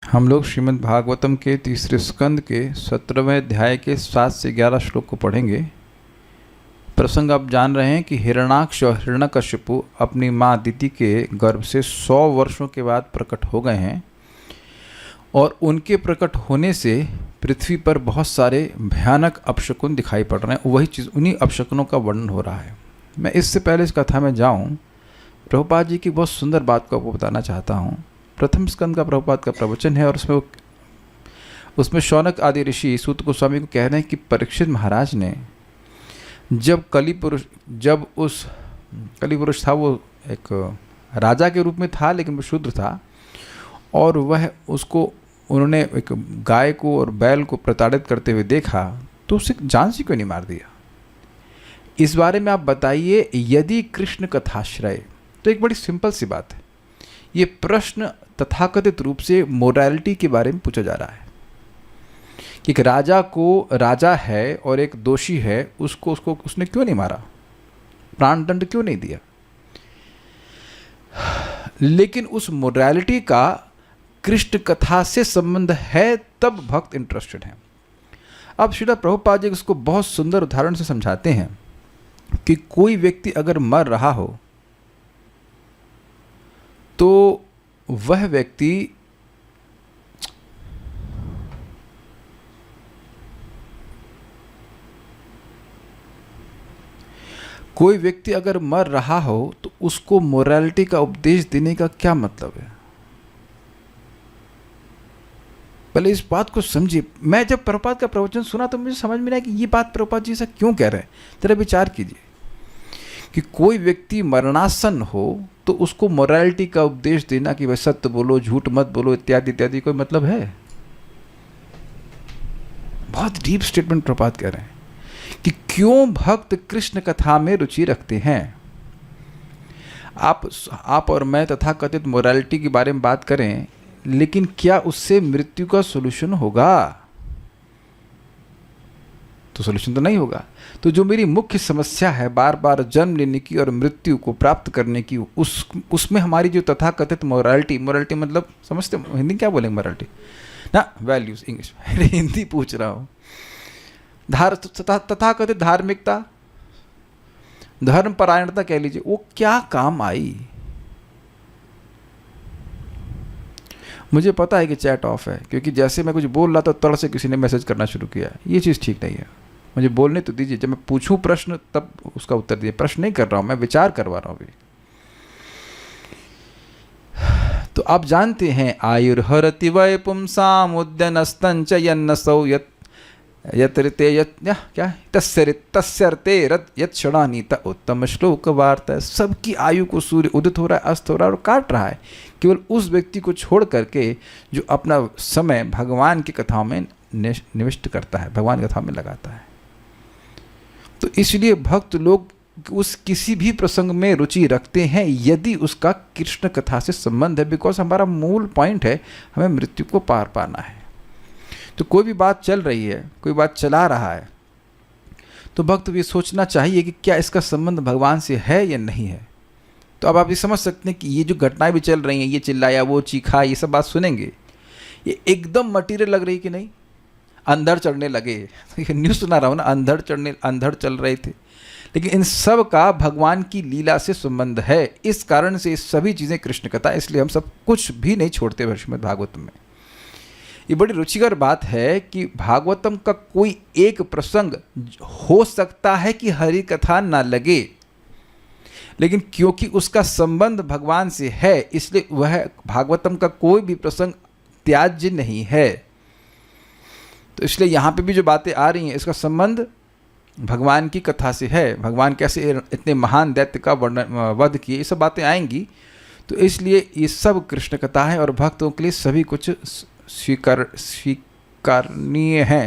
हम लोग श्रीमद् भागवतम के तीसरे स्कंद के 17वें अध्याय के 7 से 11 श्लोक को पढ़ेंगे। प्रसंग आप जान रहे हैं कि हिरण्याक्ष और हिरण्यकशिपु अपनी माँ अदिति के गर्भ से 100 वर्षों के बाद प्रकट हो गए हैं और उनके प्रकट होने से पृथ्वी पर बहुत सारे भयानक अपशकुन दिखाई पड़ रहे हैं। वही चीज़, उन्हीं अपशकुनों का वर्णन हो रहा है। मैं इससे पहले इस कथा में जाऊँ, प्रभुपाद जी की बहुत सुंदर बात को आपको बताना चाहता हूँ। प्रथम स्कंद का प्रभुपाद का प्रवचन है और उसमें शौनक आदि ऋषि सूत गोस्वामी को कह रहे हैं कि परीक्षित महाराज ने जब कली पुरुष था, वो एक राजा के रूप में था लेकिन वो शूद्र था, और वह उन्होंने एक गाय को और बैल को प्रताड़ित करते हुए देखा तो उसे जान से क्यों नहीं मार दिया। इस बारे में आप बताइए, यदि कृष्ण कथाश्रय। तो एक बड़ी सिंपल सी बात है, ये प्रश्न तथाकथित रूप से मोरालिटी के बारे में पूछा जा रहा है कि एक राजा है और एक दोषी है, उसने क्यों नहीं मारा, प्राण दंड क्यों नहीं दिया। लेकिन उस मोरालिटी का कृष्ण कथा से संबंध है, तब भक्त इंटरेस्टेड हैं। अब श्रील प्रभुपाद जी उसको बहुत सुंदर उदाहरण से समझाते हैं कि कोई व्यक्ति अगर मर रहा हो तो वह व्यक्ति अगर मर रहा हो तो उसको मोरालिटी का उपदेश देने का क्या मतलब है। पहले इस बात को समझिए। मैं जब प्रभुपाद का प्रवचन सुना तो मुझे समझ में नहीं आया कि ये बात प्रभुपाद जी ऐसा क्यों कह रहे हैं। जरा विचार कीजिए कि कोई व्यक्ति मरणासन हो तो उसको मोरालिटी का उपदेश देना कि भाई सत्य बोलो, झूठ मत बोलो, इत्यादि इत्यादि, कोई मतलब है। बहुत डीप स्टेटमेंट प्रभुपाद कह रहे हैं कि क्यों भक्त कृष्ण कथा में रुचि रखते हैं। आप और मैं तथाकथित मोरालिटी के बारे में बात करें, लेकिन क्या उससे मृत्यु का सोल्यूशन होगा? तो सोल्यूशन तो नहीं होगा। तो जो मेरी मुख्य समस्या है बार बार जन्म लेने की और मृत्यु को प्राप्त करने की, उसमें हमारी जो तथाकथित मोरालिटी मतलब समझते, हिंदी क्या बोलेंगे मोरालिटी ना, वैल्यूज इंग्लिश हिंदी पूछ रहा हूँ, तथाकथित धार्मिकता, धर्म परायणता कह लीजिए, वो क्या काम आई। मुझे पता है कि चैट ऑफ है, क्योंकि जैसे मैं कुछ बोल रहा था तड़ से किसी ने मैसेज करना शुरू किया। ये चीज़ ठीक नहीं है, मुझे बोलने तो दीजिए। जब मैं पूछूं प्रश्न तब उसका उत्तर दीजिए। प्रश्न नहीं कर रहा हूं मैं, विचार करवा रहा हूं अभी। तो आप जानते हैं, आयुर्हरति वै पुंसाम उद्यनस्तंच यन्नसौ यत्रिते क्या तस्यर्ते यत् क्षणानीत उत्तम श्लोक वार्ता। सबकी आयु को सूर्य उदित हो रहा है, अस्त हो रहा है और काट रहा है, केवल उस व्यक्ति को छोड़ करके जो अपना समय भगवान की कथाओं में निविष्ट करता है, भगवान की कथाओं में लगाता है। तो इसलिए भक्त लोग उस किसी भी प्रसंग में रुचि रखते हैं यदि उसका कृष्ण कथा से संबंध है, बिकॉज हमारा मूल पॉइंट है हमें मृत्यु को पार पाना है। तो कोई भी बात चल रही है, कोई बात चला रहा है, तो भक्त ये सोचना चाहिए कि क्या इसका संबंध भगवान से है या नहीं है। तो अब आप ये समझ सकते हैं कि ये जो घटनाएं भी चल रही हैं, ये चिल्लाया, वो चीखा, ये सब बात सुनेंगे, ये एकदम मटीरियल लग रही कि नहीं। अंधड़ चढ़ने लगे, न्यूज़ सुना रहा हूँ ना, अंधड़ चल रहे थे, लेकिन इन सब का भगवान की लीला से संबंध है। इस कारण से ये सभी चीज़ें कृष्ण कथा, इसलिए हम सब कुछ भी नहीं छोड़ते श्रीमद् भागवतम में। ये बड़ी रुचिकर बात है कि भागवतम का कोई एक प्रसंग हो सकता है कि हरि कथा ना लगे, लेकिन क्योंकि उसका संबंध भगवान से है, इसलिए वह भागवतम का कोई भी प्रसंग त्याज्य नहीं है। तो इसलिए यहाँ पे भी जो बातें आ रही हैं, इसका संबंध भगवान की कथा से है। भगवान कैसे इतने महान दैत्य का वध किए, ये सब बातें आएंगी। तो इसलिए ये सब कृष्ण कथा है और भक्तों के लिए सभी कुछ स्वीकारनीय है।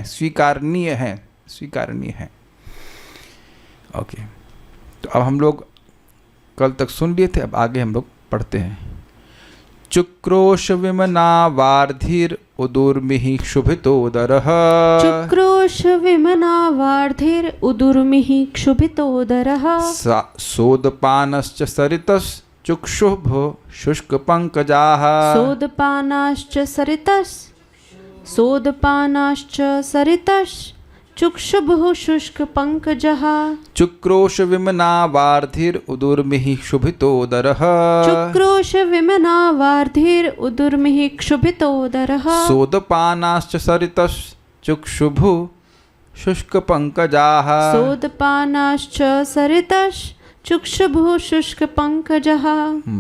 ओके, तो अब हम लोग कल तक सुन लिए थे, अब आगे हम लोग पढ़ते हैं। चुक्रोश विमना वार्धिर उदुर्मिहि क्षुभितोदरः। चुक्रोश विमना वार्धिर उदुर्मिहि क्षुभितोदरः। सोदपानश्च सरितस् चुक्षुः शुष्कपङ्कजाः सोदपानाश्च सरितश्च चुक्षुभुः शुष्कपङ्कजः चुक्रोशविमनावार्धिरुदुर्मिः क्षुभितोदरः चुक्रोशविमनावार्धिरुदुर्मिः क्षुभितोदरः सोदपानाश्च सरितश्चुक्षुभुः शुष्कपङ्कजाः सोदपानाश्च सरितश्चुक्षुभुः शुष्कपङ्कजः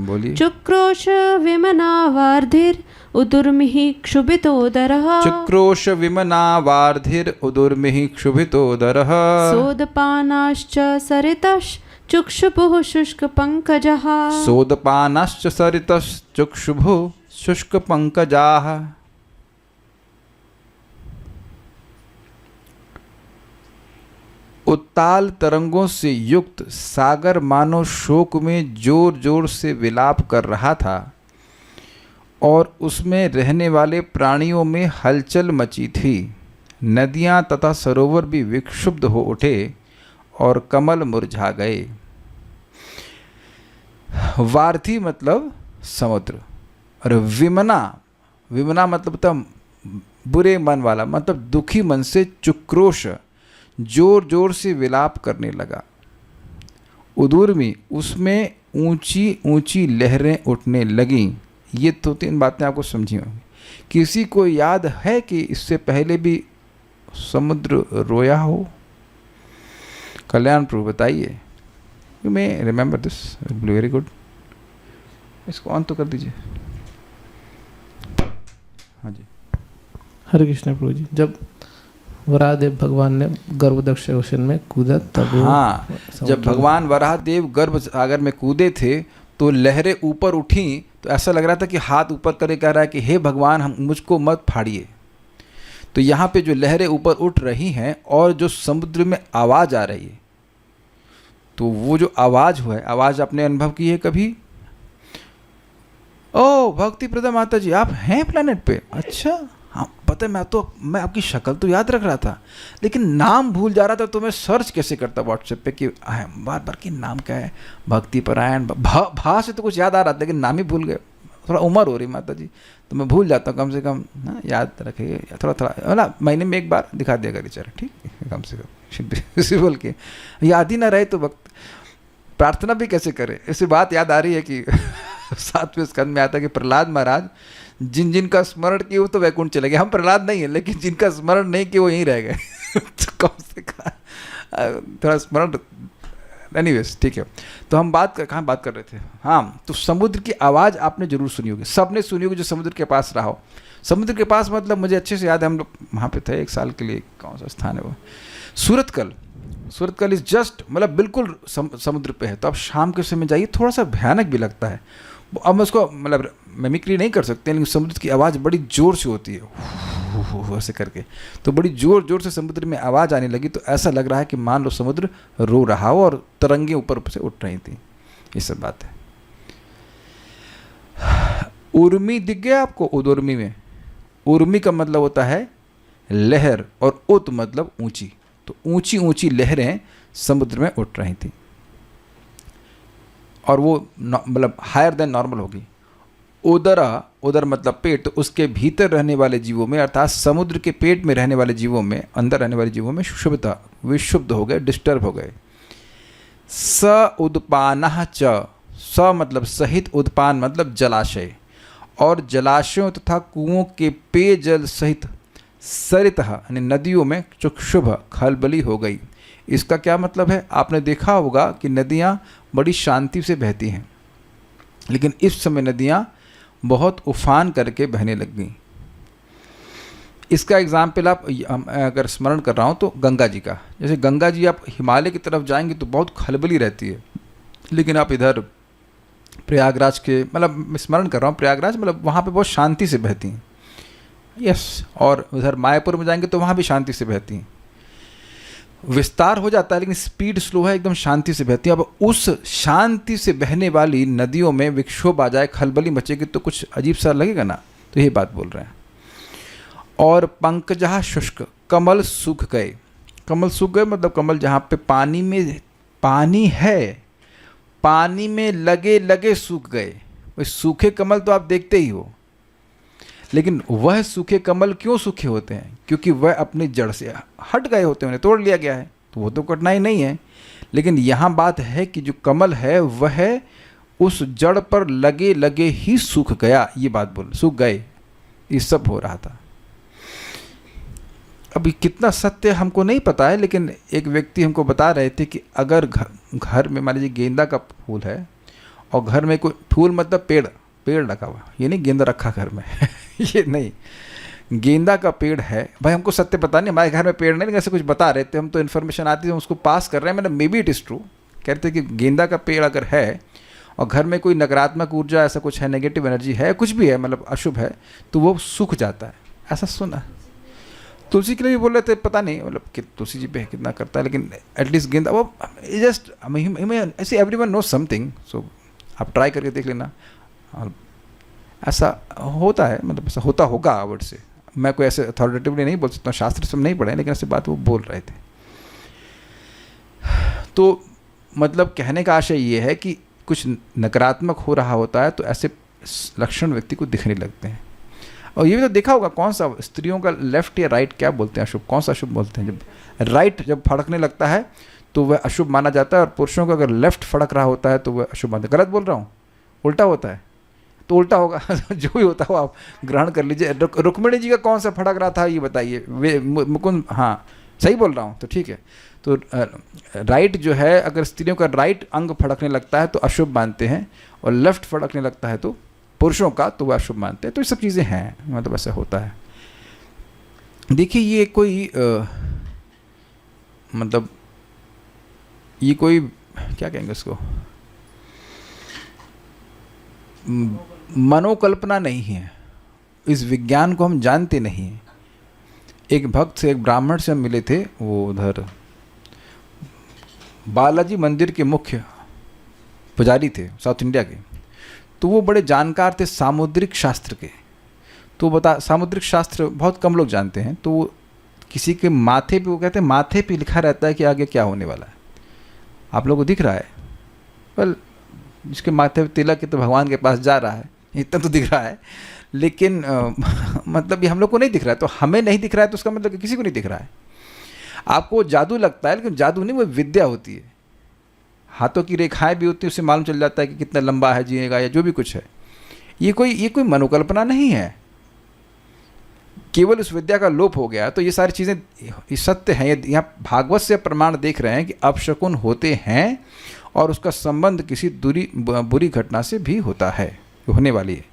बोलिए चुक्रोशविमनावार्धिरुदुर्मिः क्षुभितोदरः चुक्रोशविमनावार्धिरुदुर्मिः क्षुभितोदरः सोदपानाश्च सरितश्चुक्षुभुः शुष्कपङ्कजः सोदपानाश्च सरितश्चुक्षुभुः शुष्कपङ्कजाः। उत्ताल तरंगों से युक्त सागर मानो शोक में जोर जोर से विलाप कर रहा था और उसमें रहने वाले प्राणियों में हलचल मची थी। नदियाँ तथा सरोवर भी विक्षुब्ध हो उठे और कमल मुरझा गए। वार्थी मतलब समुद्र और विमना मतलब तब बुरे मन वाला, मतलब दुखी मन से चुक्रोश जोर जोर से विलाप करने लगा। उदुर्मी उसमें ऊंची ऊंची लहरें उठने लगीं। ये तो 3 बातें आपको समझी होंगी। किसी को याद है कि इससे पहले भी समुद्र रोया हो? कल्याण प्रभु बताइए। You may remember this, very good. इसको ऑन तो कर दीजिए। हाँ जी। हरे कृष्ण प्रभु जी। जब वराहदेव भगवान ने गर्भदक्ष ओशन में कूदा तब हाँ, जब भगवान वराहदेव गर्भ सागर में कूदे थे तो लहरें ऊपर उठी, तो ऐसा लग रहा था कि हाथ ऊपर करे कह रहा है कि हे भगवान हम मुझको मत फाड़िए। तो यहाँ पे जो लहरें ऊपर उठ रही हैं और जो समुद्र में आवाज़ आ रही है, तो वो जो आवाज़ हुआ है, आवाज़ आपने अनुभव की है कभी? ओ भक्ति प्रदा माता जी, आप हैं प्लेनेट पे? अच्छा हाँ, पता है। मैं आपकी शक्ल तो याद रख रहा था, लेकिन नाम भूल जा रहा था। तो मैं सर्च कैसे करता व्हाट्सएप पे कि बार बार कि नाम क्या है, भक्ति परायण भा से तो कुछ याद आ रहा था, लेकिन नाम ही भूल गए। थोड़ा उम्र हो रही माता जी, तो मैं भूल जाता हूँ। कम से कम ना याद रखिए, थोड़ा ना महीने में एक बार दिखा दिया करिए, चलो ठीक है, कम से कम इसी बोल के याद ही ना रहे तो वक्त प्रार्थना भी कैसे करें। ऐसी बात याद आ रही है कि 7वें स्कंद में आता है कि प्रहलाद महाराज जिनका स्मरण किए वो तो वैकुंठ चले गए। हम प्रहलाद नहीं है, लेकिन जिनका स्मरण नहीं किए वो यहीं रह गए। तो कम से कम थोड़ा स्मरण। एनीवेज ठीक है। तो हम कहाँ बात कर रहे थे? हाँ, तो समुद्र की आवाज़ आपने जरूर सुनी होगी, सबने सुनी होगी जो समुद्र के पास रहा हो। समुद्र के पास मतलब मुझे अच्छे से याद है, हम लोग वहाँ पे थे 1 साल के लिए। कौन सा स्थान है वो? सूरतकल इज जस्ट मतलब बिल्कुल समुद्र पे है। तो आप शाम के समय जाइए, थोड़ा सा भयानक भी लगता है। अब मैं उसको मतलब मिमिक्री नहीं कर सकते, लेकिन समुद्र की आवाज़ बड़ी ज़ोर से होती है, ऐसे करके। तो बड़ी ज़ोर से समुद्र में आवाज़ आने लगी, तो ऐसा लग रहा है कि मान लो समुद्र रो रहा हो और तरंगे ऊपर से उठ रही थी। ये सब बात है। उर्मी दिख गया आपको? उदुर्मी में उर्मी का मतलब होता है लहर और उत मतलब ऊंची। तो ऊंची ऊंची लहरें समुद्र में उठ रही थी और वो मतलब हायर देन नॉर्मल होगी। उदर मतलब पेट, तो उसके भीतर रहने वाले जीवों में, अर्थात समुद्र के पेट में रहने वाले जीवों में, अंदर रहने वाले जीवों में शुभता विशुद्ध हो गए, डिस्टर्ब हो गए। स उदपानः च, स मतलब सहित, उदपान मतलब जलाशय, और जलाशयों तथा कुओं के पेयजल सहित सरितः यानी नदियों में चुक्षुभ खलबली हो गई। इसका क्या मतलब है? आपने देखा होगा कि नदियाँ बड़ी शांति से बहती हैं, लेकिन इस समय नदियाँ बहुत उफान करके बहने लग गईं। इसका एग्जाम्पल आप अगर स्मरण कर रहा हूँ तो गंगा जी का। जैसे गंगा जी आप हिमालय की तरफ जाएंगे तो बहुत खलबली रहती है, लेकिन आप इधर प्रयागराज के मतलब स्मरण कर रहा हूँ, प्रयागराज मतलब वहाँ पे बहुत शांति से बहती हैं। यस, और उधर मायापुर में जाएंगे तो वहाँ भी शांति से बहती हैं। विस्तार हो जाता है लेकिन स्पीड स्लो है, एकदम शांति से बहती है। अब उस शांति से बहने वाली नदियों में विक्षोभ आ जाए, खलबली मचेगी तो कुछ अजीब सा लगेगा ना। तो यही बात बोल रहे हैं। और पंकजः शुष्क, कमल सूख गए। कमल सूख गए मतलब कमल जहाँ पे पानी में पानी है पानी में लगे लगे सूख गए। भाई सूखे कमल तो आप देखते ही हो, लेकिन वह सूखे कमल क्यों सूखे होते हैं? क्योंकि वह अपनी जड़ से हट गए होते हैं, उन्हें तोड़ लिया गया है, तो वो तो कठिनाई नहीं है। लेकिन यहाँ बात है कि जो कमल है वह उस जड़ पर लगे लगे ही सूख गया, ये बात बोल, सूख गए, ये सब हो रहा था। अभी कितना सत्य हमको नहीं पता है, लेकिन एक व्यक्ति हमको बता रहे थे कि अगर घर में मान लीजिए गेंदा का फूल है और घर में कोई फूल मतलब पेड़ लगा हुआ, ये नहीं गेंदा रखा घर में ये नहीं, गेंदा का पेड़ है। भाई हमको सत्य पता नहीं, हमारे घर में पेड़ नहीं, लेकिन ऐसे कुछ बता रहे थे, हम तो इन्फॉर्मेशन आती है, हम उसको पास कर रहे हैं। मतलब may be it is true, कह रहे थे कि गेंदा का पेड़ अगर है और घर में कोई नकारात्मक ऊर्जा ऐसा कुछ है, नेगेटिव एनर्जी है, कुछ भी है, मतलब अशुभ है, तो वो सूख जाता है, ऐसा सुना। तुलसी के लिए भी बोल रहे थे, पता नहीं मतलब कि तुलसी जी पे कितना करता है, लेकिन एटलीस्ट गेंदा वो जस्ट ऐसे एवरीवन नो समथिंग, सो आप ट्राई करके देख लेना। और ऐसा होता है, मतलब ऐसा होता होगा वर्ड से, मैं कोई ऐसे अथॉरिटेटिवली नहीं बोल सकता हूँ, शास्त्र सब नहीं पढ़े, लेकिन ऐसी बात वो बोल रहे थे। तो मतलब कहने का आशय ये है कि कुछ नकारात्मक हो रहा होता है तो ऐसे लक्षण व्यक्ति को दिखने लगते हैं। और ये भी तो देखा होगा, कौन सा स्त्रियों का लेफ्ट या राइट क्या बोलते हैं अशुभ, कौन सा अशुभ बोलते हैं? जब राइट जब फड़कने लगता है तो वह अशुभ माना जाता है, और पुरुषों का अगर लेफ्ट फड़क रहा होता है तो वह अशुभ मानते हैं। गलत बोल रहा हूँ? उल्टा होता है तो उल्टा होगा जो भी होता हो आप ग्रहण कर लीजिए। रुक्मिणी जी का कौन सा फड़क रहा था ये बताइए, वे मुकुंद, हाँ सही बोल रहा हूँ तो ठीक है। तो राइट जो है, अगर स्त्रियों का राइट अंग फड़कने लगता है तो अशुभ मानते हैं, और लेफ्ट फड़कने लगता है तो पुरुषों का तो वह अशुभ मानते हैं। तो ये सब चीज़ें हैं, मतलब ऐसा होता है। देखिए ये कोई मतलब ये कोई क्या कहेंगे उसको, मनोकल्पना नहीं है, इस विज्ञान को हम जानते नहीं हैं। एक भक्त से, एक ब्राह्मण से हम मिले थे, वो उधर बालाजी मंदिर के मुख्य पुजारी थे साउथ इंडिया के। तो वो बड़े जानकार थे सामुद्रिक शास्त्र के। तो सामुद्रिक शास्त्र बहुत कम लोग जानते हैं। तो वो किसी के माथे पे, वो कहते हैं माथे पे लिखा रहता है कि आगे क्या होने वाला है। आप लोगों को दिख रहा है? वेल, जिसके माथे पे तिलक है तो भगवान के पास जा रहा है, इतना तो दिख रहा है। लेकिन मतलब ये हम लोग को नहीं दिख रहा है, तो हमें नहीं दिख रहा है तो उसका मतलब कि किसी को नहीं दिख रहा है। आपको जादू लगता है, लेकिन जादू नहीं, वो विद्या होती है। हाथों की रेखाएं भी होती है, उससे मालूम चल जाता है कि कितना लंबा है जिएगा, या जो भी कुछ है। ये कोई मनोकल्पना नहीं है, केवल उस विद्या का लोप हो गया। तो ये सारी चीज़ें ये सत्य हैं। यहाँ भागवत से प्रमाण देख रहे हैं कि अपशकुन होते हैं, और उसका संबंध किसी बुरी घटना से भी होता है, होने वाली है।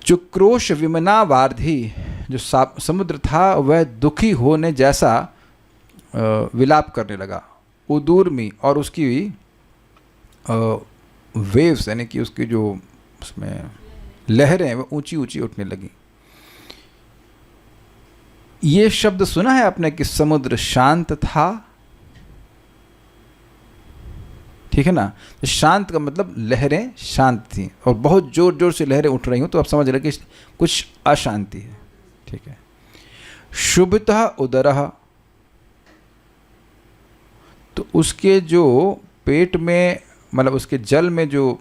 चुक्रोश विमना वार्धी, जो समुद्र था वह दुखी होने जैसा विलाप करने लगा। उदूर्मी, और उसकी वेव्स यानी कि उसकी जो उसमें लहरें वह ऊंची ऊंची उठने लगी। ये शब्द सुना है आपने कि समुद्र शांत था, ठीक है ना? तो शांत का मतलब लहरें शांत थी, और बहुत जोर जोर से लहरें उठ रही हूँ तो आप समझ रहे कि कुछ अशांति है, ठीक है। शुभतः उदरः, तो उसके जो पेट में, मतलब उसके जल में जो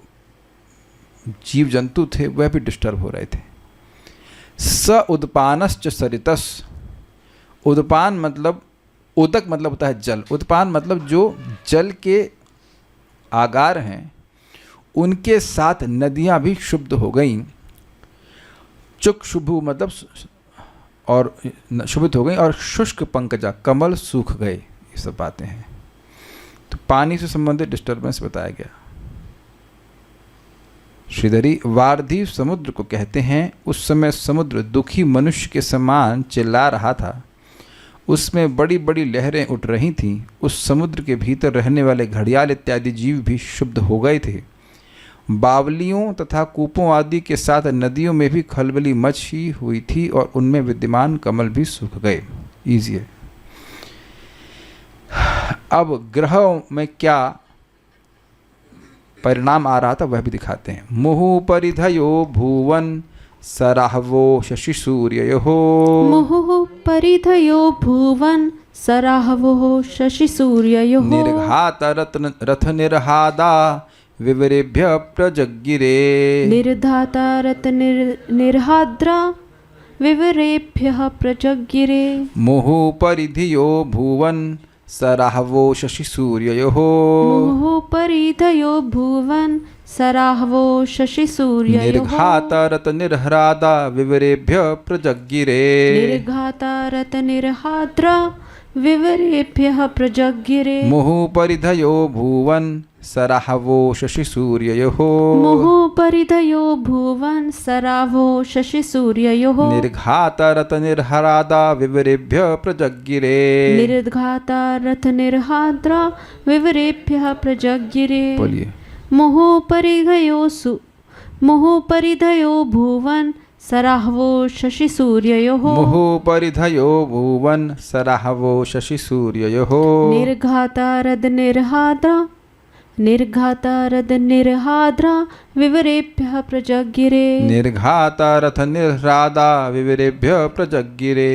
जीव जंतु थे वह भी डिस्टर्ब हो रहे थे। स उदपानश्च सरितस, उदपान मतलब, उदक मतलब होता है जल, उदपान मतलब जो जल के आगार हैं उनके साथ नदियां भी शुद्ध हो गईं। चुक शुभु मतलब और शुभित हो गई, और शुष्क पंकजा कमल सूख गए, ये सब बातें हैं। तो पानी से संबंधित डिस्टर्बेंस बताया गया। श्रीधरी, वार्धी समुद्र को कहते हैं। उस समय समुद्र दुखी मनुष्य के समान चिल्ला रहा था, उसमें बड़ी बड़ी लहरें उठ रही थीं। उस समुद्र के भीतर रहने वाले घड़ियाल इत्यादि जीव भी शुद्ध हो गए थे। बावलियों तथा कूपों आदि के साथ नदियों में भी खलबली मची हुई थी, और उनमें विद्यमान कमल भी सूख गए। ईजी है। अब ग्रहों में क्या परिणाम आ रहा था वह भी दिखाते हैं। मुहु परिधयो भुवन सराहवो शशि सूर्ययोः। मुहुः परिधयो भुवन सराहवो शशिसूर्ययोः निर्घात रथ निर्हादा विवरेभ्य प्रजगिरे निर्धाता रत्निर्हाद्रा विवरेभ्यः प्रजगिरे मुहुपरिधियो भुवन सराहवो शशिसूर्ययोः मुहुपरिधयो भुवन सराहवो शशिसूर्ययोः निर्घात रत्निर्हादा विवरेभ्य प्रजगिरे निर्घाता रत्निर्हाद्रा विवरेभ्यः प्रजगिरे मुहुपरिधयो भुवन सराहवो शशिसूर्ययोः मुहुपरिधयो भुवन सरावो शशिसूर्ययोः निर्घात रत्निर्हादा विवरेभ्य प्रजगिरे निर्घाता रथनिर्हाद्रा विवरेभ्यः प्रजगिरे बोलिए मुहुपरिधयो भुवन सराहवो शशिसूर्ययोः मुहुपरिधयो भुवन सराहवो शशिसूर्ययोः निर्घाता रथनिर्हाद्रा विवरेभ्यः प्रजगिरे निर्घात रथनिर्हादा विवरेभ्य प्रजगिरे।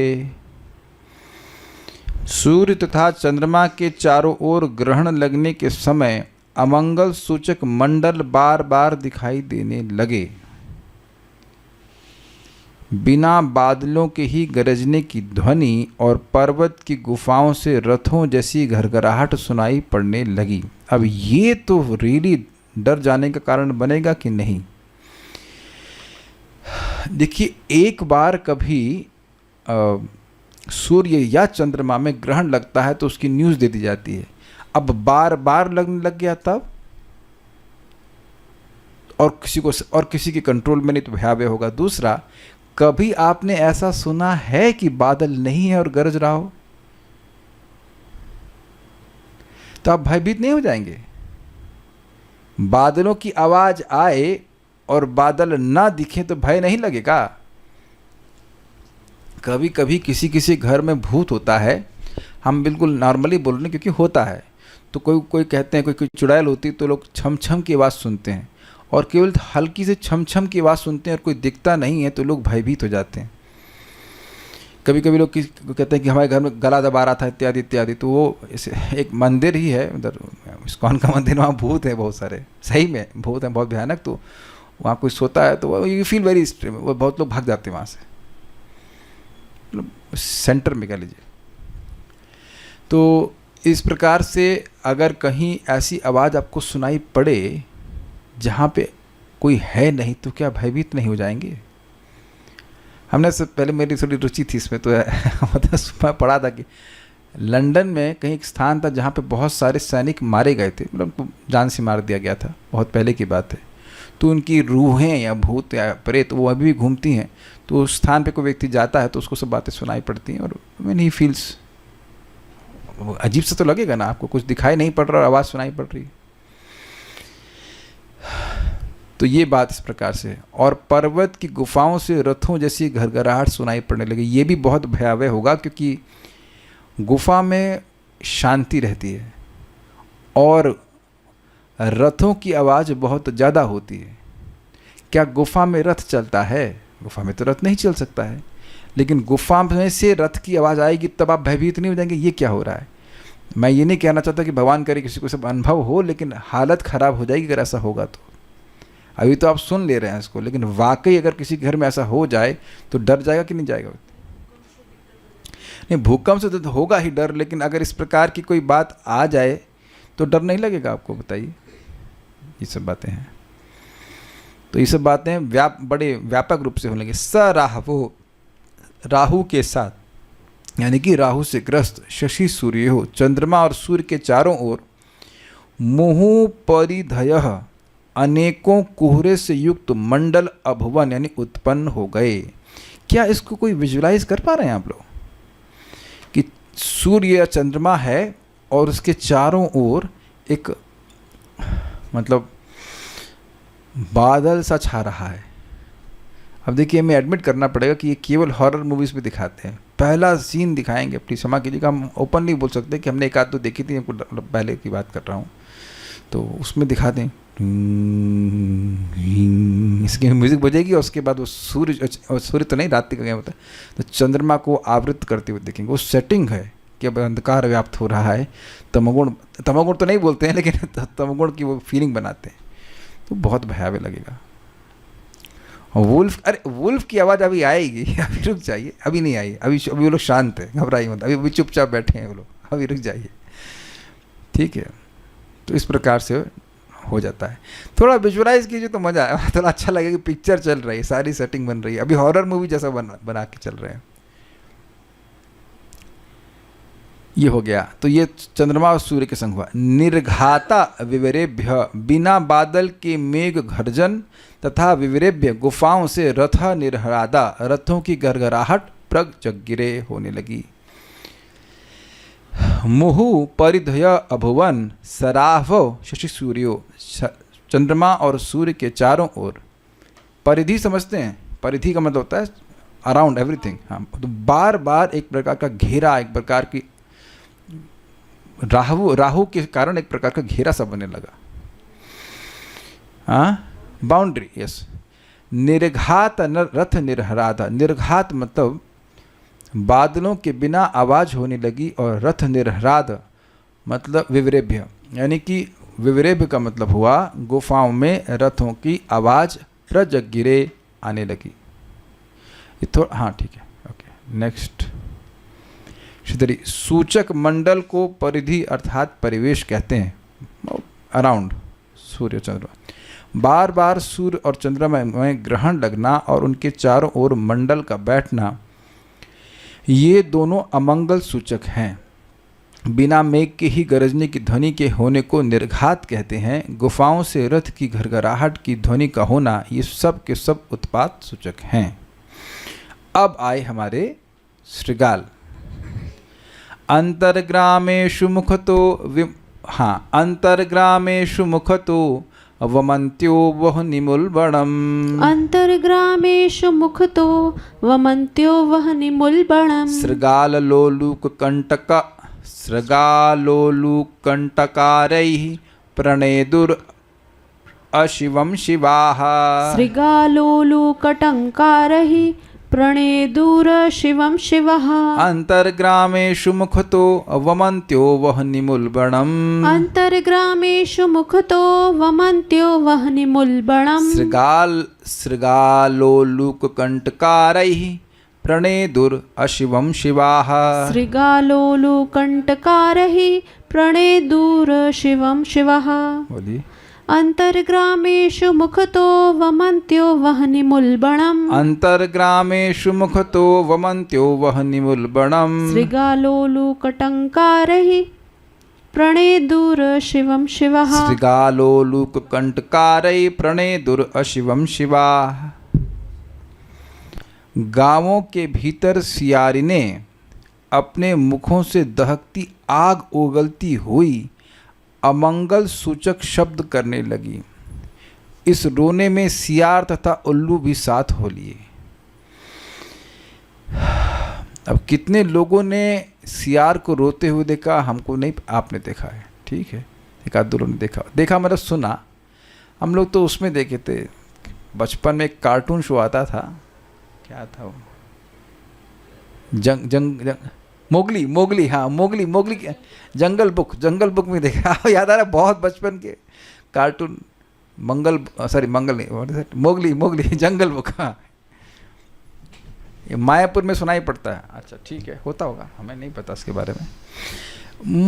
सूर्य तथा चंद्रमा के चारों ओर ग्रहण लगने के समय अमंगल सूचक मंडल बार बार दिखाई देने लगे। बिना बादलों के ही गरजने की ध्वनि और पर्वत की गुफाओं से रथों जैसी घरघराहट सुनाई पड़ने लगी। अब ये तो रियली डर जाने का कारण बनेगा कि नहीं? देखिए, एक बार कभी सूर्य या चंद्रमा में ग्रहण लगता है तो उसकी न्यूज़ दे दी जाती है। अब बार बार लगने लग गया तब, और किसी के कंट्रोल में नहीं तो भयावह होगा। दूसरा, कभी आपने ऐसा सुना है कि बादल नहीं है और गरज रहा हो? तो आप भयभीत नहीं हो जाएंगे? बादलों की आवाज आए और बादल ना दिखे तो भय नहीं लगेगा? कभी कभी किसी घर में भूत होता है, हम बिल्कुल नॉर्मली बोल रहे हैं क्योंकि होता है, तो कोई कहते हैं कोई चुड़ैल होती तो लोग छम छम की आवाज़ सुनते हैं, और केवल हल्की से छम छम की आवाज़ सुनते हैं और कोई दिखता नहीं है तो लोग भयभीत हो जाते हैं। कभी कभी लोग कहते हैं कि हमारे घर में गला दबा रहा था इत्यादि इत्यादि। तो वो एक मंदिर ही है उधर, इस्कॉन का मंदिर, वहाँ भूत है बहुत सारे, सही में भूत हैं बहुत भयानक। तो वहाँ कोई सोता है तो यू फील वेरी, वो बहुत लोग भाग जाते हैं वहाँ से, मतलब सेंटर में कह लीजिए। तो इस प्रकार से अगर कहीं ऐसी आवाज़ आपको सुनाई पड़े जहाँ पे कोई है नहीं तो क्या भयभीत नहीं हो जाएंगे? हमने से पहले, मेरी थोड़ी रुचि थी इसमें, तो मतलब पढ़ा था कि लंदन में कहीं एक स्थान था जहाँ पे बहुत सारे सैनिक मारे गए थे, मतलब उनको जान से मार दिया गया था, बहुत पहले की बात है। तो उनकी रूहें या भूत या प्रेत वो अभी भी घूमती हैं। तो उस स्थान पे कोई व्यक्ति जाता है तो उसको सब बातें सुनाई पड़ती हैं, और मैन ही फील्स, अजीब सा तो लगेगा ना आपको, कुछ दिखाई नहीं पड़ रहा और आवाज़ सुनाई पड़ रही है। तो ये बात इस प्रकार से। और पर्वत की गुफाओं से रथों जैसी घरघराहट सुनाई पड़ने लगी। ये भी बहुत भयावह होगा क्योंकि गुफा में शांति रहती है और रथों की आवाज़ बहुत ज़्यादा होती है। क्या गुफा में रथ चलता है? गुफा में तो रथ नहीं चल सकता है, लेकिन गुफा में से रथ की आवाज़ आएगी तब आप भयभीत नहीं हो जाएंगे ये क्या हो रहा है? मैं ये नहीं कहना चाहता कि भगवान करे किसी को सब अनुभव हो, लेकिन हालत ख़राब हो जाएगी अगर ऐसा होगा तो। अभी तो आप सुन ले रहे हैं इसको, लेकिन वाकई अगर किसी घर में ऐसा हो जाए तो डर जाएगा कि नहीं जाएगा? नहीं, भूकंप से तो होगा ही डर, लेकिन अगर इस प्रकार की कोई बात आ जाए तो डर नहीं लगेगा आपको? बताइए। ये सब बातें हैं। तो ये सब बातें बड़े व्यापक रूप से होने लगे। सराहवो, राहु के साथ, यानी कि राहु से ग्रस्त, शशि सूर्य हो, चंद्रमा और सूर्य के चारों ओर मुहु परिधयः, अनेकों कुहरे से युक्त मंडल अभुवन यानी उत्पन्न हो गए। क्या इसको कोई विजुलाइज कर पा रहे हैं आप लोग कि सूर्य या चंद्रमा है और उसके चारों ओर एक मतलब बादल सा छा रहा है? अब देखिए, हमें एडमिट करना पड़ेगा कि ये केवल हॉरर मूवीज़ में दिखाते हैं। पहला सीन दिखाएंगे, अपनी क्षमा कीजिएगा, हम ओपनली बोल सकते हैं कि हमने एक आध तो देखी थी, पहले की बात कर रहा हूँ, तो उसमें दिखा दें इसकी म्यूज़िक बजेगी और उसके बाद वो सूर्य तो नहीं, रात्रि का क्या होता है, तो चंद्रमा को आवृत करते हुए देखेंगे। वो सेटिंग है कि अब अंधकार व्याप्त हो रहा है, तमोगुण तो नहीं बोलते हैं, लेकिन तमोगुण की वो फीलिंग बनाते हैं, तो बहुत भयावह लगेगा। वुल्फ, अरे वुल्फ की आवाज़ अभी आएगी, अभी रुक जाइए, अभी नहीं आई, अभी वो लोग शांत है, घबराइए मत, अभी चुपचाप बैठे हैं वो लोग, अभी रुक जाइए, ठीक है। तो इस प्रकार से हो जाता है। थोड़ा विजुअलाइज कीजिए तो मज़ा आया, थोड़ा अच्छा लगेगा कि पिक्चर चल रही है, सारी सेटिंग बन रही है, अभी हॉरर मूवी जैसा बना के चल रहे हैं। ये हो गया। तो ये चंद्रमा और सूर्य के संग हुआ। निर्घाता विवरेभ्य, बिना बादल के मेघ गर्जन तथा विवरेभ्य गुफाओं से रथ निर्हरादा, रथों की गरगराहट प्रजगिरे होने लगी। मुहु परिधय अभुवन सराहव शशि सूर्यो, चंद्रमा और सूर्य के चारों ओर, परिधि समझते हैं, परिधि का मतलब होता है अराउंड एवरीथिंग। हाँ, तो बार बार एक प्रकार का घेरा, एक प्रकार की राहु के कारण एक प्रकार का घेरा सा बनने लगा। हाँ, बाउंड्री, यस। निर्घात रथ निर्हरादा, निर्घात मतलब बादलों के बिना आवाज होने लगी, और रथ निर्हराद मतलब विवरेभ्य, यानी कि विवरेभ्य का मतलब हुआ गुफाओं में रथों की आवाज प्रजगिरे आने लगी। ये थोड़ा, हाँ ठीक है, ओके नेक्स्ट। श्रीधरी, सूचक मंडल को परिधि अर्थात परिवेश कहते हैं, अराउंड सूर्य चंद्रमा। बार बार सूर्य और चंद्रमा में ग्रहण लगना और उनके चारों ओर मंडल का बैठना, ये दोनों अमंगल सूचक हैं। बिना मेघ के ही गरजने की ध्वनि के होने को निर्घात कहते हैं। गुफाओं से रथ की घरघराहट की ध्वनि का होना, ये सब के सब उत्पात सूचक हैं। अब आए हमारे श्रृगाल। अंतर्ग्रामेषु मुखतो अंतर्ग्रामेषु मुखतो वमन्त्यो वह निमुल्बणम्। अंतर्ग्रामेषु मुखतो वमन्त्यो वह निमुल्बणम्। सृगालोलुकण्टकारैः प्रणेदुर अशिवं शिवाः। सृगालोलुकटङ्कारैः प्रणेदुर शिवं शिवः। अंतर्ग्रामेषु मुखतो वमन्त्यो वह निमुल्बणम्। अंतर्ग्रामेषु मुखतो वमन्त्यो वह निमुल्बणम्। सृगालोलुकण्टकारैः प्रणेदुर अशिवं शिवाः। सृगालोलुकण्टकारैः प्रणेदुर शिवं शिवः। बोलिए। अंतर्ग्रामेषु मुखतो वमन्त्यो वह निमुल्बणम्। अंतर्ग्रामेषु मुखतो वमन्त्यो वह निमुल्बणम्। सृगालोलुकटङ्कारैः प्रणेदुर शिवं शिवः। सृगालोलुकण्टकारैः प्रणेदुर अशिवं शिवाः। गांवों के भीतर सियारिने अपने मुखों से दहकती आग उगलती हुई अमंगल सूचक शब्द करने लगी। इस रोने में सियार तथा उल्लू भी साथ हो लिए। अब कितने लोगों ने सियार को रोते हुए देखा, हमको नहीं, आपने देखा है, ठीक है, एक आध दो लोगों ने देखा मतलब सुना। हम लोग तो उसमें देखे थे, बचपन में एक कार्टून शो आता था, क्या था वो, मोगली, हाँ मोगली जंगल बुक में देखा। याद आ रहा है, बहुत बचपन के कार्टून, मोगली जंगल बुक। हाँ, ये मायापुर में सुनाई पड़ता है। अच्छा ठीक है, होता होगा, हमें नहीं पता इसके बारे में।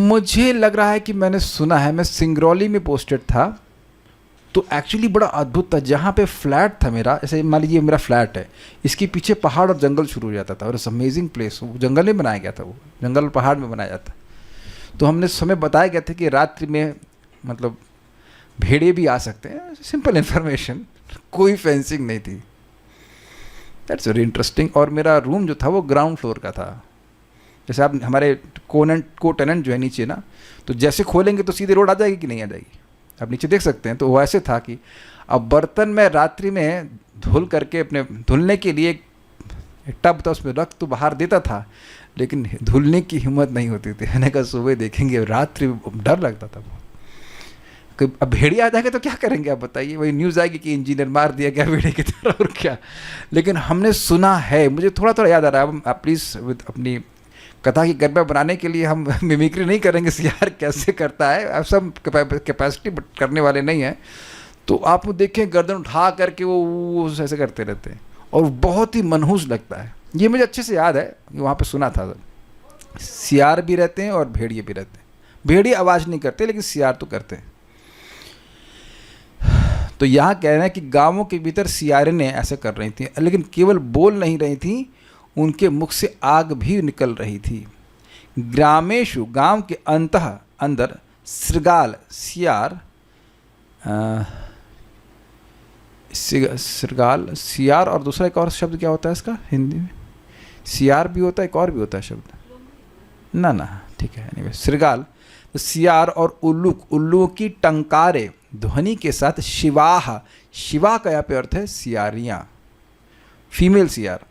मुझे लग रहा है कि मैंने सुना है, मैं सिंगरौली में पोस्टेड था, तो एक्चुअली बड़ा अद्भुत था। जहाँ पे फ्लैट था मेरा, ऐसे मान लीजिए मेरा फ्लैट है, इसके पीछे पहाड़ और जंगल शुरू हो जाता था, और इट्स अमेजिंग प्लेस। वो जंगल में बनाया गया था, वो जंगल पहाड़ में बनाया जाता। तो हमने समय बताया गया था कि रात्रि में मतलब भेड़िए भी आ सकते हैं, सिंपल इन्फॉर्मेशन, कोई फेंसिंग नहीं थी। That's very interesting. और मेरा रूम जो था वो ग्राउंड फ्लोर का था। जैसे आप हमारे को टेनेंट जो है नीचे ना, तो जैसे खोलेंगे तो सीधे रोड आ जाएगी कि नहीं आ जाएगी, आप नीचे देख सकते हैं। तो वो ऐसे था कि अब बर्तन में रात्रि में धुल करके अपने धुलने के लिए एक टब था, उसमें रख तो बाहर देता था, लेकिन धुलने की हिम्मत नहीं होती थी। मैंने कहा सुबह देखेंगे, रात्रि डर लगता था बहुत। अब भेड़िया आ जाएगा तो क्या करेंगे आप बताइए, वही न्यूज़ आएगी कि इंजीनियर मार दिया गया भेड़िए की तरह, और क्या। लेकिन हमने सुना है, मुझे थोड़ा थोड़ा याद आ रहा है। आप प्लीज़ अपनी कथा की गरिमा बनाने के लिए हम मिमिक्री नहीं करेंगे सियार कैसे करता है, अब सब कैपेसिटी करने वाले नहीं हैं। तो आप देखें गर्दन उठा करके वो ऐसे करते रहते हैं और बहुत ही मनहूस लगता है। ये मुझे अच्छे से याद है, वहाँ पे सुना था। सियार भी रहते हैं और भेड़िए भी रहते हैं। भेड़िए आवाज़ नहीं करते लेकिन सियार तो करते हैं। तो यहाँ कह रहे हैं कि गांवों के भीतर सियारें ऐसे कर रही थी, लेकिन केवल बोल नहीं रही थी, उनके मुख से आग भी निकल रही थी। ग्रामेशु गांव के अंदर श्रृगाल सियार श्रृगाल सियार और दूसरा एक और शब्द क्या होता है इसका हिंदी में? सियार भी होता है, एक और भी होता है शब्द ना ठीक है। anyway, श्रृगाल तो सियार और उल्लू की टंकारे ध्वनि के साथ शिवाह, शिवा का यहाँ पे अर्थ है सियारियाँ, फीमेल सियार।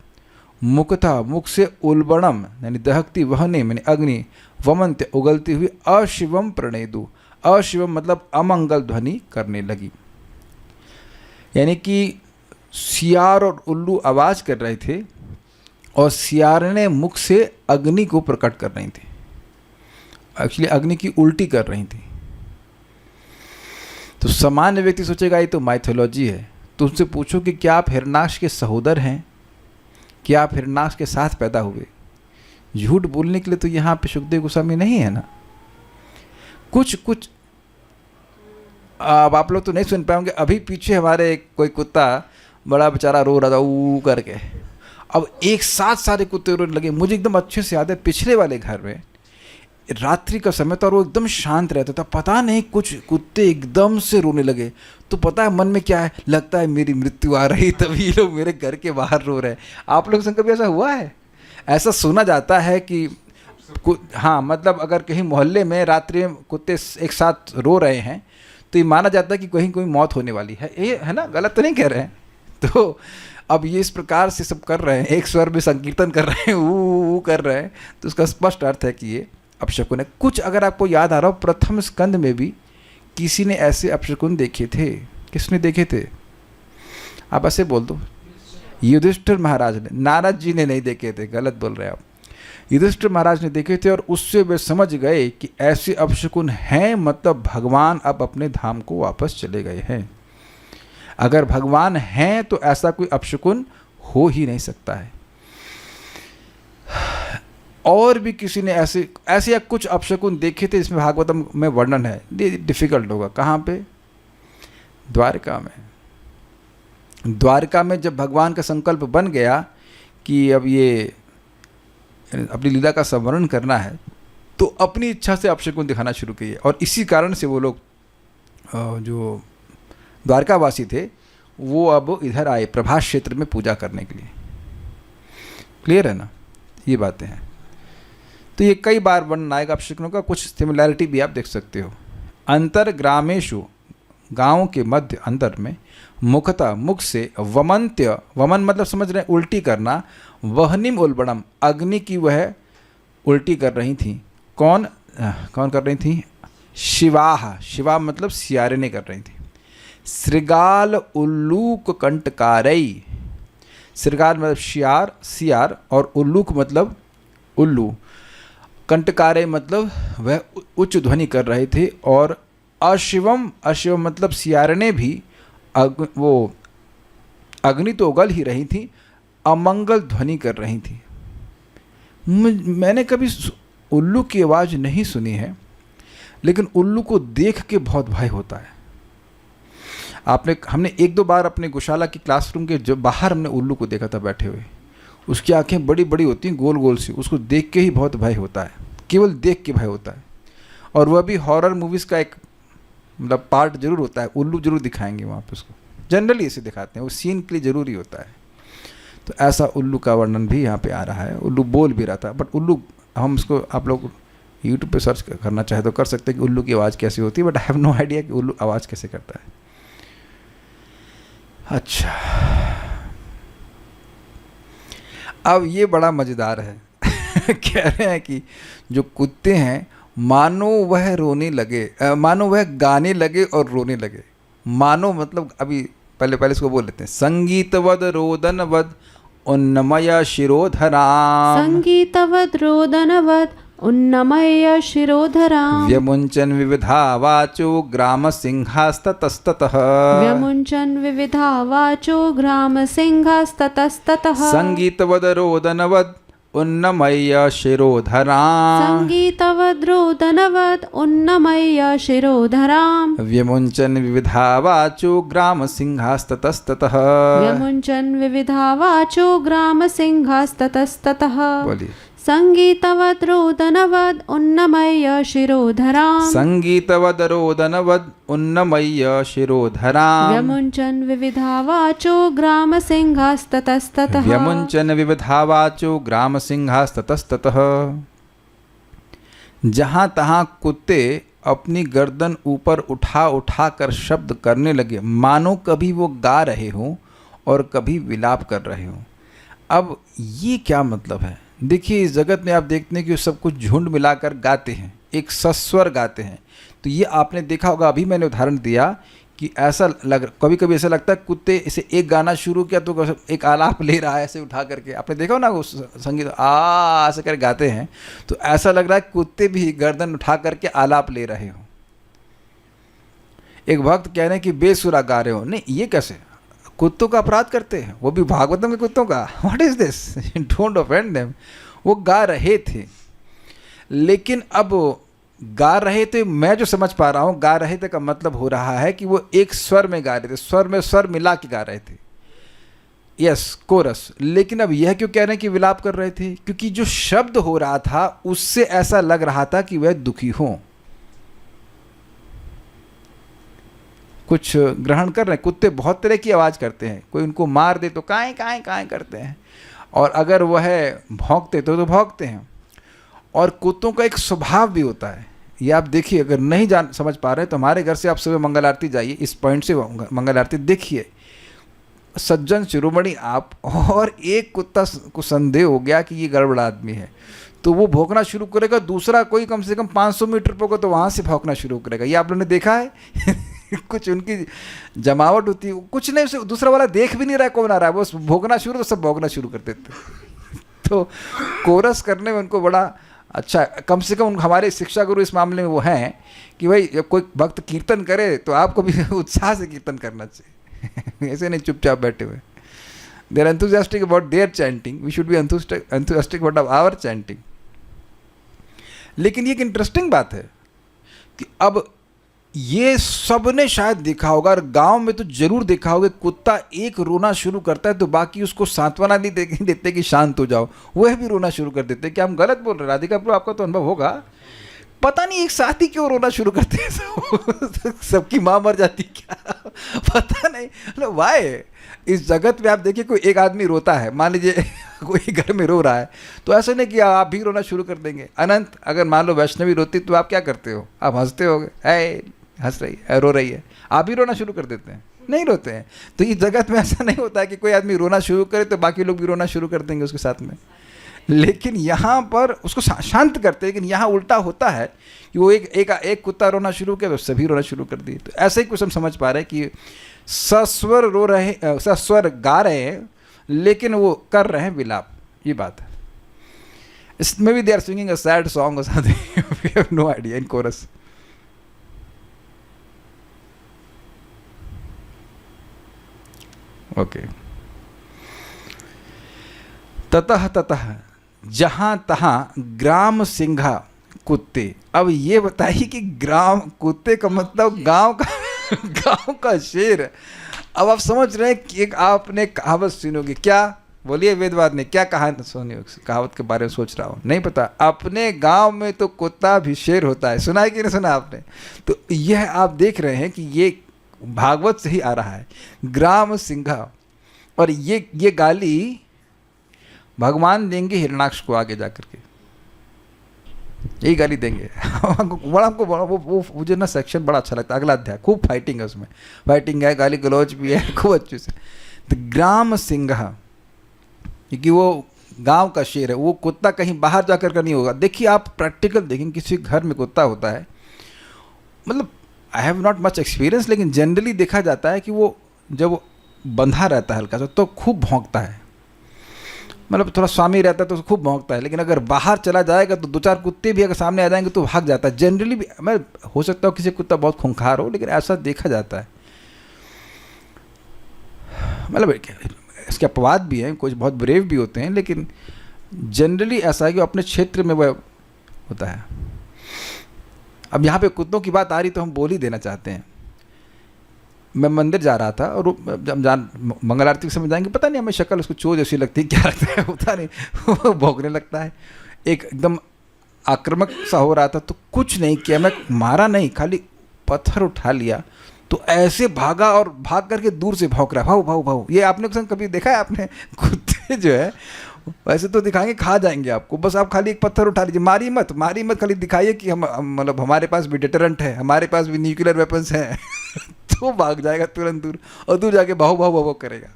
मुक्ता मुख से उल्बणम यानी दहकती वहने मैंने अग्नि, वमंत्य उगलती हुई, अशिवम प्रणेदु, अशिवम मतलब अमंगल ध्वनि करने लगी। यानी कि सियार और उल्लू आवाज़ कर रहे थे और सियारें मुख से अग्नि को प्रकट कर रही थी, एक्चुअली अग्नि की उल्टी कर रही थी। तो सामान्य व्यक्ति सोचेगा ये तो माइथोलॉजी है। तो उनसे पूछो कि क्या आप हिरणाक्ष के सहोदर हैं, क्या आप हिरणाक्ष के साथ पैदा हुए? झूठ बोलने के लिए तो यहाँ पे सुखदेव गोस्वामी नहीं है ना। कुछ अब आप लोग तो नहीं सुन पाएंगे, अभी पीछे हमारे कोई कुत्ता बड़ा बेचारा रो रहा था ऊ करके, अब एक साथ सारे कुत्ते रोने लगे। मुझे एकदम अच्छे से याद है, पिछले वाले घर में रात्रि का समय था और वो एकदम शांत रहता था, पता नहीं कुछ कुत्ते एकदम से रोने लगे। तो पता है मन में क्या है, लगता है मेरी मृत्यु आ रही, तभी ये लोग मेरे घर के बाहर रो रहे हैं। आप लोग संग कभी ऐसा हुआ है? ऐसा सुना जाता है कि हाँ, मतलब अगर कहीं मोहल्ले में रात्रि में कुत्ते एक साथ रो रहे हैं तो ये माना जाता है कि कहीं कोई मौत होने वाली है। ये है ना, गलत तो नहीं कह रहे हैं। तो अब ये इस प्रकार से सब कर रहे हैं, एक स्वर में संकीर्तन कर रहे हैं, ऊ कर रहे हैं, तो उसका स्पष्ट अर्थ है कि ये अपशकुन है। कुछ अगर आपको याद आ रहा हो, प्रथम स्कंद में भी किसी ने ऐसे अपशकुन देखे थे। किसने देखे थे? आप ऐसे बोल दो। युधिष्ठिर महाराज ने, नारद जी ने नहीं देखे थे, गलत बोल रहे हैं आप। युधिष्ठिर महाराज ने देखे थे और उससे वे समझ गए कि ऐसे अपशकुन हैं, मतलब भगवान अब अपने धाम को वापस चले गए हैं। अगर भगवान हैं तो ऐसा कोई अपशकुन हो ही नहीं सकता है। और भी किसी ने ऐसे कुछ अपशकुन देखे थे, इसमें भागवतम में वर्णन है। डिफिकल्ट होगा। कहाँ पे? द्वारका में। द्वारका में जब भगवान का संकल्प बन गया कि अब ये अपनी लीला का संवर्णन करना है, तो अपनी इच्छा से अपशकुन दिखाना शुरू किए। और इसी कारण से वो लोग जो द्वारकावासी थे वो अब इधर आए प्रभास क्षेत्र में पूजा करने के लिए। क्लियर है ना, ये बातें हैं। तो ये कई बार वर्णन आएगा अपशकुनों का। कुछ सिमिलैरिटी भी आप देख सकते हो। अंतर ग्रामेशु गाँव के मध्य अंदर में, मुखता मुख से, वमंत्य वमन मतलब समझ रहे हैं उल्टी करना, वहनिम उल्बणम अग्नि की वह उल्टी कर रही थी। कौन कर रही थी? शिवाह, शिवा मतलब सियारें कर रही थी। श्रृगाल उल्लूक कंटकारई, श्रृगाल मतलब सियार और उल्लूक मतलब उल्लू, कंटकारे मतलब वह उच्च ध्वनि कर रहे थे। और अशिवम मतलब सियारने भी वो अग्नि तो उगल ही रही थी, अमंगल ध्वनि कर रही थी। मैंने कभी उल्लू की आवाज़ नहीं सुनी है, लेकिन उल्लू को देख के बहुत भय होता है। हमने एक दो बार अपने गौशाला की क्लासरूम के जो बाहर हमने उल्लू को देखा था बैठे हुए। उसकी आंखें बड़ी बड़ी होती हैं, गोल गोल सी। उसको देख के ही बहुत भय होता है, केवल देख के भय होता है। और वह भी हॉरर मूवीज़ का एक मतलब पार्ट जरूर होता है। उल्लू जरूर दिखाएंगे वहाँ पे, उसको जनरली ऐसे दिखाते हैं, वो सीन के लिए ज़रूरी होता है। तो ऐसा उल्लू का वर्णन भी यहाँ पे आ रहा है। उल्लू बोल भी रहा था, बट उल्लू हम उसको आप लोग यूट्यूब पे सर्च करना चाहे तो कर सकते हैं कि उल्लू की आवाज़ कैसी होती है, but I have no idea कि उल्लू आवाज़ कैसे करता है। अच्छा, अब ये बड़ा मज़ेदार है। कह रहे हैं कि जो कुत्ते हैं मानो वह रोने लगे, मानो वह गाने लगे और रोने लगे। मानो मतलब अभी पहले इसको बोल लेते हैं। संगीतवद रोदनवद उन्नमय शिरोधराम सङ्गीतवद्रोदनवद् उन्नमय शिरोधराम् व्यमुञ्चन् विविधा वाचो ग्रामसिंहास्ततस्ततः व्यमुञ्चन् विविधा वाचो ग्रामसिंहास्ततस्ततः सङ्गीतवदरोदनवद् उन्नमय शिरोधराम् सङ्गीतवद्रोदनवद् उन्नमय शिरोधराम् व्यमुञ्चन् विविधा वाचो ग्रामसिंहास्ततस्ततः व्यमुञ्चन् विविधा वाचो ग्रामसिंहास्ततस्ततः बोलिए सङ्गीतवद्रोदनवद् उन्नमय शिरोधराम् सङ्गीतवदरोदनवद् उन्नमय शिरोधराम् व्यमुञ्चन् विविधा वाचो ग्रामसिंहास्ततस्ततः व्यमुञ्चन् विविधा वाचो ग्रामसिंहास्ततस्ततः। जहाँ तहाँ कुत्ते अपनी गर्दन ऊपर उठा उठा कर शब्द करने लगे, मानो कभी वो गा रहे हों और कभी विलाप कर रहे हों। अब ये क्या मतलब है? देखिए, इस जगत में आप देखते हैं कि सब कुछ झुंड मिलाकर गाते हैं, एक सस्वर गाते हैं। तो ये आपने देखा होगा, अभी मैंने उदाहरण दिया कि ऐसा कभी कभी ऐसा लगता है कुत्ते इसे एक गाना शुरू किया तो एक आलाप ले रहा है ऐसे उठा करके, आपने देखा हो ना वो संगीत ऐसे कर गाते हैं, तो ऐसा लग रहा है कुत्ते भी गर्दन उठा करके आलाप ले रहे हो। एक भक्त कह रहे हैं कि बेसुरा गा रहे हो, नहीं ये कैसे, कुत्तों का अपराध करते हैं, वो भी भागवतम के कुत्तों का। What is this, don't offend them. वो गा रहे थे, लेकिन अब गा रहे थे, मैं जो समझ पा रहा हूँ गा रहे थे का मतलब हो रहा है कि वो एक स्वर में गा रहे थे, स्वर में स्वर मिला के गा रहे थे, यस कोरस। लेकिन अब यह क्यों कह रहे हैं कि विलाप कर रहे थे? क्योंकि जो शब्द हो रहा था उससे ऐसा लग रहा था कि वह दुखी हों, कुछ ग्रहण कर रहे हैं। कुत्ते बहुत तरह की आवाज़ करते हैं, कोई उनको मार दे तो काएं काएं काएं करते हैं, और अगर वह भौंकते तो भौंकते हैं। और कुत्तों का एक स्वभाव भी होता है, ये आप देखिए, अगर नहीं समझ पा रहे तो हमारे घर से आप सुबह मंगल आरती जाइए, इस पॉइंट से मंगल आरती देखिए, सज्जन शिरोमणि आप, और एक कुत्ता को संदेह हो गया कि ये गड़बड़ा आदमी है तो वो भौंकना शुरू करेगा, दूसरा कोई कम से कम 500 मीटर पर होगा तो वहाँ से भौंकना शुरू करेगा। ये आप लोगों ने देखा है? कुछ उनकी जमावट होती है, कुछ नहीं, उसे दूसरा वाला देख भी नहीं रहा है कौन आ रहा है, वो भौंकना शुरू तो सब भौंकना शुरू कर देते। तो कोरस करने में उनको बड़ा अच्छा, कम से कम हमारे शिक्षा गुरु इस मामले में वो हैं कि भाई जब कोई भक्त कीर्तन करे तो आपको भी उत्साह से कीर्तन करना चाहिए, ऐसे नहीं चुपचाप बैठे हुए। They are enthusiastic about their chanting, we should be enthusiastic about our chanting. लेकिन ये एक इंटरेस्टिंग बात है कि अब ये सबने शायद देखा होगा, और गांव में तो जरूर देखा होगा, कुत्ता एक रोना शुरू करता है तो बाकी उसको सांत्वना नहीं देते कि शांत हो जाओ, वह भी रोना शुरू कर देते। क्या हम गलत बोल रहे हैं? राधिका प्रभु, आपका तो अनुभव होगा, पता नहीं एक साथ ही क्यों रोना शुरू करते हैं सबकी माँ मर जाती क्या, पता नहीं, मतलब वाई। इस जगत में आप देखिए, कोई एक आदमी रोता है, मान लीजिए कोई घर में रो रहा है, तो ऐसा नहीं कि आप भी रोना शुरू कर देंगे। अनंत, अगर मान लो वैष्णवी रोती तो आप क्या करते हो? आप हंसते होगे, है हंस रही है, रो रही है, आप भी रोना शुरू कर देते हैं? नहीं रोते हैं। तो इस जगत में ऐसा नहीं होता है कि कोई आदमी रोना शुरू करे तो बाकी लोग भी रोना शुरू कर देंगे उसके साथ में, लेकिन यहाँ पर उसको शांत करते हैं। लेकिन यहाँ उल्टा होता है कि वो एक कुत्ता रोना शुरू किया तो सभी रोना शुरू कर दिए। तो ऐसे ही कुछ हम समझ पा रहे हैं कि सस्वर रो रहे, सस्वर गा रहे हैं, लेकिन वो कर रहे हैं विलाप, ये बात है। इसमें भी they are singing a sad song और something, we have no idea in chorus. Okay. ततः ततः जहाँ तहाँ ग्राम सिंहा कुत्ते। अब ये बताइए कि ग्राम कुत्ते का मतलब गांव का शेर। अब आप समझ रहे हैं कि एक आपने कहावत सुनोगे, क्या बोलिए वेदवाद ने क्या कहा, सुनी कहावत के बारे में सोच रहा हूँ, नहीं पता। अपने गांव में तो कुत्ता भी शेर होता है, सुना है कि नहीं सुना आपने? तो यह आप देख रहे हैं कि ये भागवत से ही आ रहा है, ग्राम सिंहा। और ये गाली भगवान देंगे हिरण्याक्ष को आगे जाकर के, यही गाली देंगे। हमको वो मुझे ना सेक्शन बड़ा अच्छा लगता है, अगला अध्याय खूब फाइटिंग है, उसमें फाइटिंग है, गाली गलौज भी है, खूब अच्छे से। तो ग्राम सिंहा, क्योंकि वो गांव का शेर है, वो कुत्ता कहीं बाहर जाकर का नहीं होगा। देखिए आप प्रैक्टिकल देखेंगे, किसी घर में कुत्ता होता है, मतलब I have not much experience, लेकिन जनरली देखा जाता है कि वो जब बंधा रहता है हल्का सा तो खूब भौंकता है। मतलब थोड़ा स्वामी रहता है तो खूब भौंकता है, लेकिन अगर बाहर चला जाएगा तो 2-4 कुत्ते भी अगर सामने आ जाएंगे तो भाग जाता है जनरली भी। मैं हो सकता हूँ किसी कुत्ता बहुत खूंखार हो, लेकिन ऐसा देखा जाता है। मतलब इसके अपवाद भी हैं, कुछ बहुत ब्रेव भी होते हैं, लेकिन जनरली ऐसा है कि अपने क्षेत्र में वह होता है। अब यहाँ पे कुत्तों की बात आ रही तो हम बोल ही देना चाहते हैं। मैं मंदिर जा रहा था और जब मंगल आरती के समय जाएंगे, पता नहीं हमें शक्ल उसको चोर जैसी लगती है, क्या लगता है पता नहीं, वो भौंकने लगता है। एक एकदम आक्रामक सा हो रहा था तो कुछ नहीं किया, मैं मारा नहीं, खाली पत्थर उठा लिया तो ऐसे भागा और भाग करके दूर से भौंक रहा है, भाऊ भाऊ भाऊ। ये आपने कभी देखा है आपने? कुत्ते जो है वैसे तो दिखाएंगे खा जाएंगे आपको, बस आप खाली एक पत्थर उठा लीजिए, मारी मत खाली दिखाइए कि हम मतलब हमारे पास भी डिटरेंट है, हमारे पास भी न्यूक्लियर वेपन्स हैं तो भाग जाएगा तुरंत दूर, और दूर जाके भाऊ भाऊ भाऊ करेगा।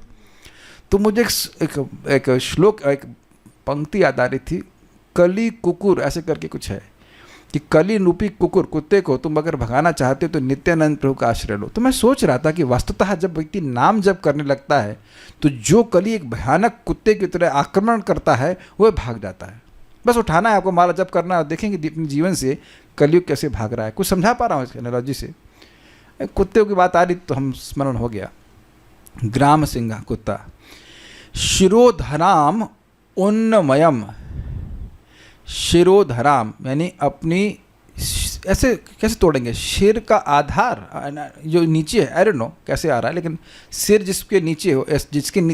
तो मुझे एक श्लोक, एक पंक्ति याद आ रही थी, कली कुकुर ऐसे करके कुछ है कि कली रूपी कुकुर, कुत्ते को तुम अगर भगाना चाहते हो तो नित्यानंद प्रभु का आश्रय लो। तो मैं सोच रहा था कि वस्तुतः जब व्यक्ति नाम जप करने लगता है तो जो कली एक भयानक कुत्ते की तरह आक्रमण करता है वह भाग जाता है। बस उठाना है आपको, माला जप करना है, देखेंगे अपने जीवन से कलयुग कैसे भाग रहा है। कुछ समझा पा रहा हूँ इस एनालॉजी से? कुत्ते की बात आ रही तो हम स्मरण हो गया। ग्राम सिंह कुत्ता, शिरोधराम उन्नमयम, शिरोधराम यानी अपनी, ऐसे कैसे तोड़ेंगे? सिर का आधार जो नीचे है, आई डोंट नो कैसे आ रहा है, लेकिन सिर जिसके नीचे हो,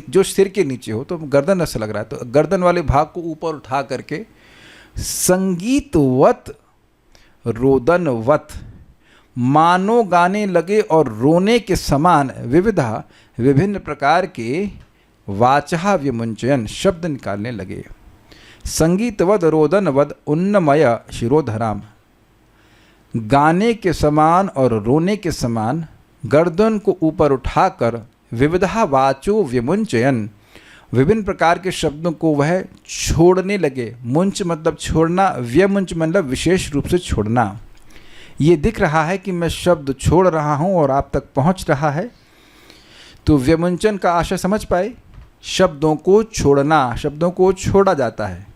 जो सिर के नीचे हो, तो गर्दन ऐसा लग रहा है, तो गर्दन वाले भाग को ऊपर उठा करके संगीतवत रोदनवत, मानो गाने लगे और रोने के समान विविधा, विभिन्न प्रकार के वाचहा विमुंचयन, शब्द निकालने लगे। संगीतवद रोदनवद उन्नमय शिरोधराम, गाने के समान और रोने के समान गर्दन को ऊपर उठाकर विविधा वाचो विमुंचयन, विभिन्न प्रकार के शब्दों को वह छोड़ने लगे। मुंच मतलब छोड़ना, व्यमुंच मतलब विशेष रूप से छोड़ना। ये दिख रहा है कि मैं शब्द छोड़ रहा हूँ और आप तक पहुँच रहा है। तो व्यमुंचन का आशय समझ पाए? शब्दों को छोड़ना, शब्दों को छोड़ा जाता है।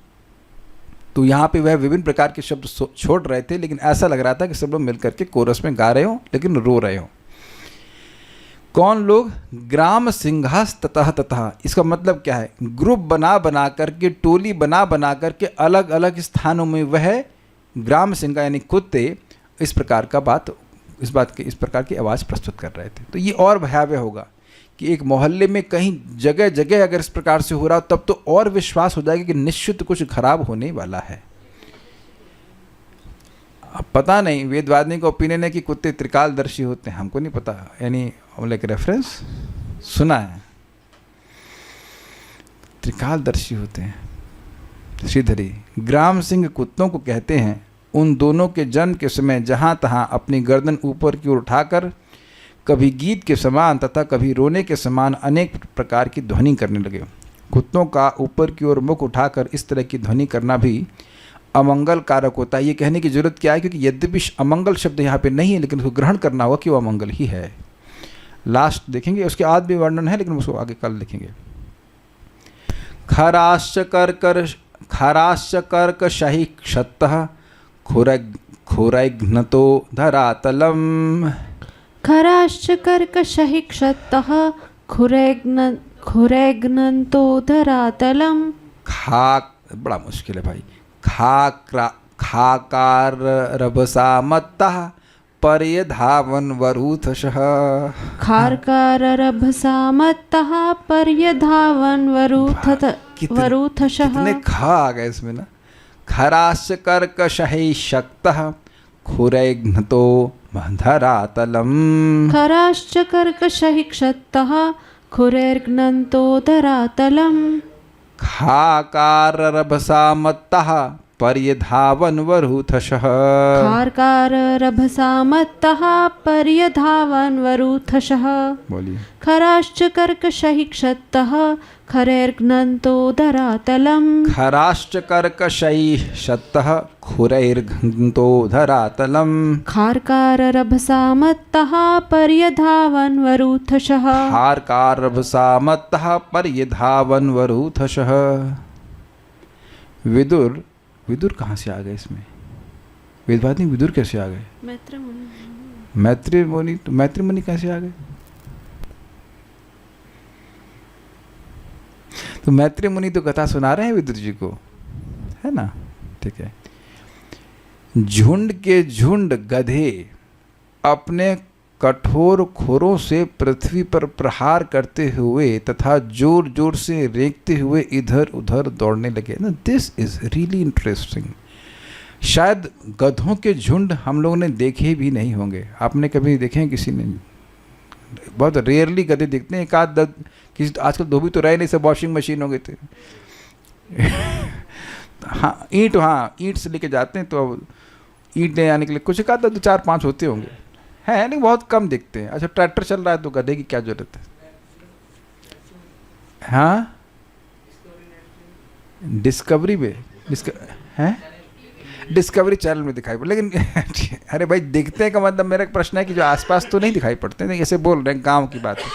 तो यहाँ पे वह विभिन्न प्रकार के शब्द छोड़ रहे थे, लेकिन ऐसा लग रहा था कि सब लोग मिलकर के कोरस में गा रहे हो लेकिन रो रहे हो। कौन लोग? ग्राम सिंहास ततः ततः। इसका मतलब क्या है? ग्रुप बना बना करके, टोली बना बना करके अलग अलग स्थानों में वह ग्राम सिंह यानी कुत्ते इस प्रकार की आवाज़ प्रस्तुत कर रहे थे। तो ये और भयावह होगा कि एक मोहल्ले में कहीं जगह जगह अगर इस प्रकार से हो रहा हो, तब तो और विश्वास हो जाएगा कि निश्चित कुछ खराब होने वाला है। अब पता नहीं, वेदवादिनी का ओपिनियन है कि कुत्ते त्रिकालदर्शी होते हैं, हमको नहीं पता, यानी हमने एक रेफरेंस सुना है, त्रिकालदर्शी होते हैं। श्रीधरी, ग्राम सिंह कुत्तों को कहते हैं उन दोनों के जन्म के समय जहाँ तहाँ अपनी गर्दन ऊपर की ओर उठाकर कभी गीत के समान तथा कभी रोने के समान अनेक प्रकार की ध्वनि करने लगे। कुत्तों का ऊपर की ओर मुख उठाकर इस तरह की ध्वनि करना भी अमंगल कारक होता है। ये कहने की जरूरत क्या है? क्योंकि यद्यपि अमंगल शब्द यहाँ पे नहीं है, लेकिन उसको ग्रहण करना होगा कि वो अमंगल ही है। लास्ट देखेंगे, उसके बाद भी वर्णन है, लेकिन उसको आगे कल देखेंगे। खराश्च कर्कशहि क्षतः खुरैघ्नतो धरातलम, खराश्च कर्कशहि क्षतः खुरैघ्नतो धरातलम। खाक, बड़ा मुश्किल है भाई। खाकार रभसा मत्तः पर्यधावन वरूथशः, खारकार रभसा मत्तः पर्यधावन वरूथशः। कितने खा आ गए इसमें ना। खराश्च कर्कशहि शक्तः खुरैघ्नतो धरातलम, खराश्च कर्कशहि क्षतः खुरैघ्नतो धरातलम। खाकार रभसा मत्तः पर्यधावन वरूथशः, खारकार रभसा मत्तः पर्यधावन वरूथशः। बोलिए। खराश्च कर्कशहि क्षतः खुरैघ्नतो धरातलम, खराश्च कर्कशैः क्षतः खुरैर्घ्नतो धरातलम, खारकार रभसा मत्तः पर्यधावन वरूथशः। खारकार रभसा मत्तः पर्यधावन वरूथशः। विदुर, विदुर कहाँ से आ गए इसमें? वेदवादी विदुर कैसे आ गए? मैत्री मुनि। मैत्री मुनि, तो मैत्री मुनि कैसे आ गए? तो मैत्री मुनि तो कथा सुना रहे हैं विदुर जी को, है ना? ठीक है। झुंड के झुंड गधे अपने कठोर खुरों से पृथ्वी पर प्रहार करते हुए तथा जोर जोर से रेंकते हुए इधर उधर दौड़ने लगे ना। This is really interesting. शायद गधों के झुंड हम लोगों ने देखे भी नहीं होंगे। आपने कभी देखे हैं किसी ने? बहुत रेयरली गधे दिखते हैं, एक आध किसी, आजकल धोबी तो रहे नहीं, सब वॉशिंग मशीन हो गए थे। हाँ ईंट से लेके जाते हैं, तो अब ईंट ले आने के लिए कुछ एक आध 4-5 होते होंगे, है नहीं, बहुत कम दिखते हैं। अच्छा, ट्रैक्टर चल रहा है तो गधे की क्या जरूरत है? हाँ, डिस्कवरी में डिस्कवरी चैनल में दिखाई पड़े, लेकिन अरे भाई दिखते हैं का मतलब, मेरा प्रश्न है कि जो आसपास तो नहीं दिखाई पड़ते हैं, ऐसे बोल रहे हैं, गांव की बात है।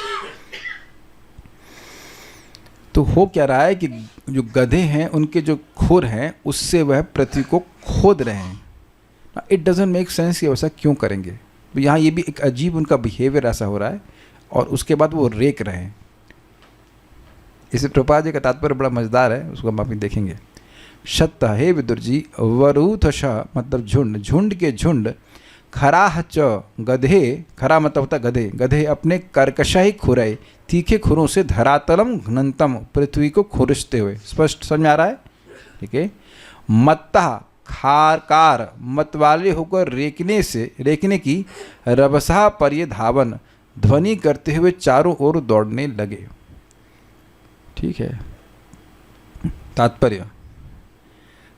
तो हो क्या रहा है कि जो गधे हैं उनके जो खुर हैं उससे वह पृथ्वी को खोद रहे हैं। इट डजंट मेक सेंस कि वैसा क्यों करेंगे। तो यहाँ ये भी एक अजीब उनका बिहेवियर ऐसा हो रहा है, और उसके बाद वो रेक रहे हैं। इसे प्रभुपाद जी का तात्पर्य बड़ा मजेदार है, उसको हम अभी देखेंगे। शत, हे विदुर जी, वरूथश मतलब झुंड, झुंड के झुंड, खराह च गधे, खरा मतलब होता गधे, गधे अपने कर्कशाही खुरे तीखे खुरों से धरातलम घनंतम पृथ्वी को खुरचते हुए। स्पष्ट समझ में आ रहा है? ठीक है। मत्ता खारकार मतवाले होकर रेकने की रभसा पर ये धावन ध्वनि करते हुए चारों ओर दौड़ने लगे। ठीक है। तात्पर्य,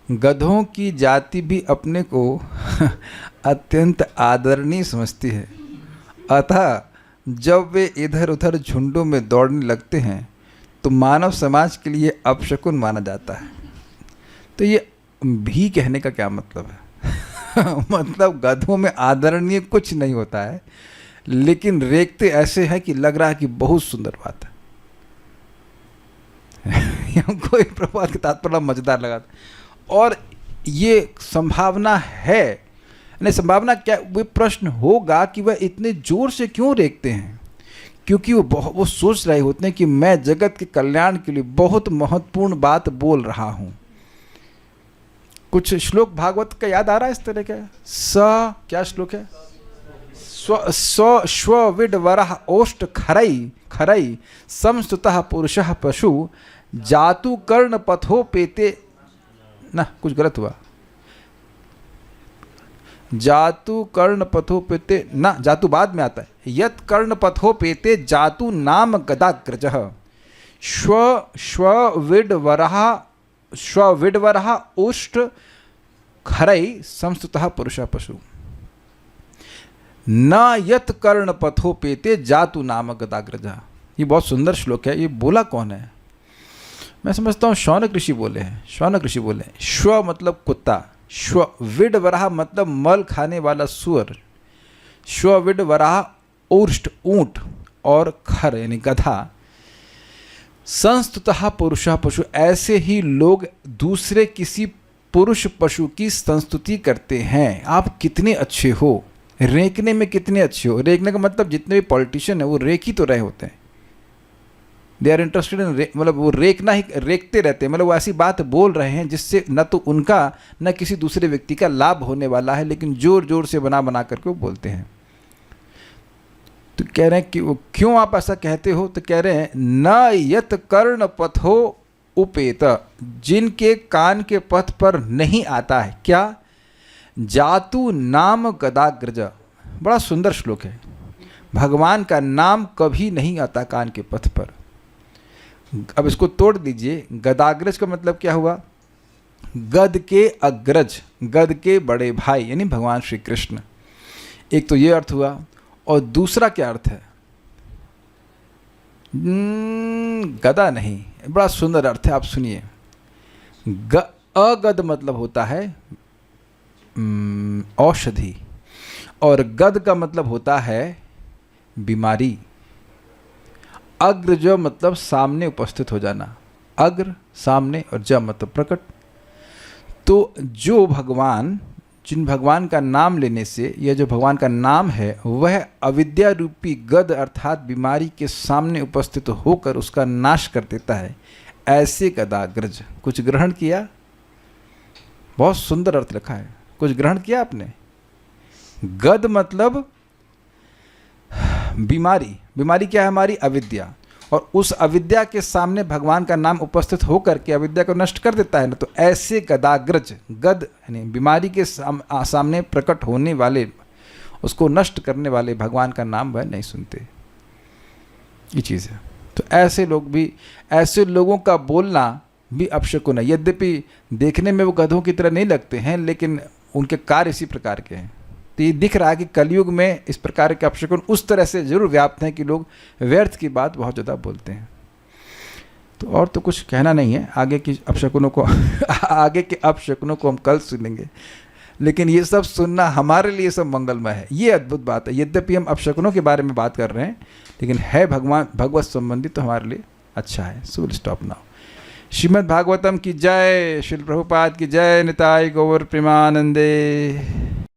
गधों की जाति भी अपने को अत्यंत आदरणीय समझती है, अतः जब वे इधर उधर झुंडों में दौड़ने लगते हैं तो मानव समाज के लिए अपशकुन माना जाता है। तो ये भी कहने का क्या मतलब है? मतलब गधों में आदरणीय कुछ नहीं होता है, लेकिन रेखते ऐसे है कि लग रहा है कि बहुत सुंदर बात है। कोई प्रभाव के तात्पर्य मजेदार लगा। और ये संभावना है, नहीं संभावना क्या, वो प्रश्न होगा कि वह इतने जोर से क्यों रेखते हैं? क्योंकि वो सोच रहे होते हैं कि मैं जगत के कल्याण के लिए बहुत महत्वपूर्ण बात बोल रहा हूं। कुछ श्लोक भागवत का याद आ रहा है इस तरह का? क्या श्लोक है? स्व विड वरह ओष्ट खरई खरई समस्तुतः पुरुषः पशु जातु कर्ण पथो पेते, ना कुछ गलत हुआ, जातु कर्ण पथो पेते, ना जातु बाद में आता है, यत कर्ण पथो पेते जातु नाम गदाग्रजः श्व विडवरः उष्ट खरई संस्तुतः पुरुषः पशु न यत कर्ण पथो पेते जातु नाम गदाग्रजः। ये बहुत सुंदर श्लोक है। ये बोला कौन है? मैं समझता हूँ शौनक ऋषि बोले हैं। शौनक ऋषि बोले श्व मतलब कुत्ता, श्व विड वराह मतलब मल खाने वाला सुअर, श्व विड वराह ऊष्ट ऊंट, और खर यानी गधा, संस्तुतः पुरुषः पशु, ऐसे ही लोग दूसरे किसी पुरुष पशु की संस्तुति करते हैं। आप कितने अच्छे हो, रेखने में कितने अच्छे हो। रेखने का मतलब जितने भी पॉलिटिशियन है वो रेख ही तो रहे होते हैं। दे आर इंटरेस्टेड इन, मतलब वो रेखना ही रेखते रहते हैं, मतलब वो ऐसी बात बोल रहे हैं जिससे न तो उनका न किसी दूसरे व्यक्ति का लाभ होने वाला है, लेकिन जोर जोर से बना बना करके वो बोलते हैं। तो कह रहे हैं कि वो क्यों आप ऐसा कहते हो? तो कह रहे हैं न यत कर्ण पथो उपेत, जिनके कान के पथ पर नहीं आता है क्या? जातु नाम गदाग्रज। बड़ा सुंदर श्लोक है। भगवान का नाम कभी नहीं आता कान के पथ पर। अब इसको तोड़ दीजिए। गदाग्रज का मतलब क्या हुआ? गद के अग्रज, गद के बड़े भाई, यानी भगवान श्री कृष्ण। एक तो ये अर्थ हुआ, और दूसरा क्या अर्थ है? गदा नहीं, बड़ा सुंदर अर्थ है, आप सुनिए। अगद मतलब होता है औषधि, और गद का मतलब होता है बीमारी। अग्र ज मतलब सामने उपस्थित हो जाना, अग्र सामने, और ज मतलब प्रकट। तो जो भगवान, जिन भगवान का नाम लेने से, यह जो भगवान का नाम है वह अविद्या रूपी गद अर्थात बीमारी के सामने उपस्थित होकर उसका नाश कर देता है, ऐसे गदाग्रज। कुछ ग्रहण किया? बहुत सुंदर अर्थ लिखा है, कुछ ग्रहण किया आपने? गद मतलब बीमारी। बीमारी क्या है हमारी? अविद्या। और उस अविद्या के सामने भगवान का नाम उपस्थित होकर के अविद्या को नष्ट कर देता है ना। तो ऐसे गदाग्रज, गद यानी बीमारी के सामने प्रकट होने वाले, उसको नष्ट करने वाले भगवान का नाम वह नहीं सुनते। ये चीज़ है। तो ऐसे लोग भी, ऐसे लोगों का बोलना भी अपशकुन है। यद्यपि देखने में वो गधों की तरह नहीं लगते हैं, लेकिन उनके कार्य इसी प्रकार के हैं। तो ये दिख रहा है कि कलयुग में इस प्रकार के अपशकुन उस तरह से जरूर व्याप्त हैं कि लोग व्यर्थ की बात बहुत ज़्यादा बोलते हैं। तो और तो कुछ कहना नहीं है, आगे की अपशकुनों को आगे के अपशकुनों को हम कल सुनेंगे, लेकिन ये सब सुनना हमारे लिए सब मंगलमय है। ये अद्भुत बात है। यद्यपि हम अपशकुनों के बारे में बात कर रहे हैं, लेकिन है भगवान भगवत संबंधी तो हमारे लिए अच्छा है। So will stop now. Shrimad Bhagavatam की जय, श्रील प्रभुपाद की जय, निताय गौर प्रेमानंदे।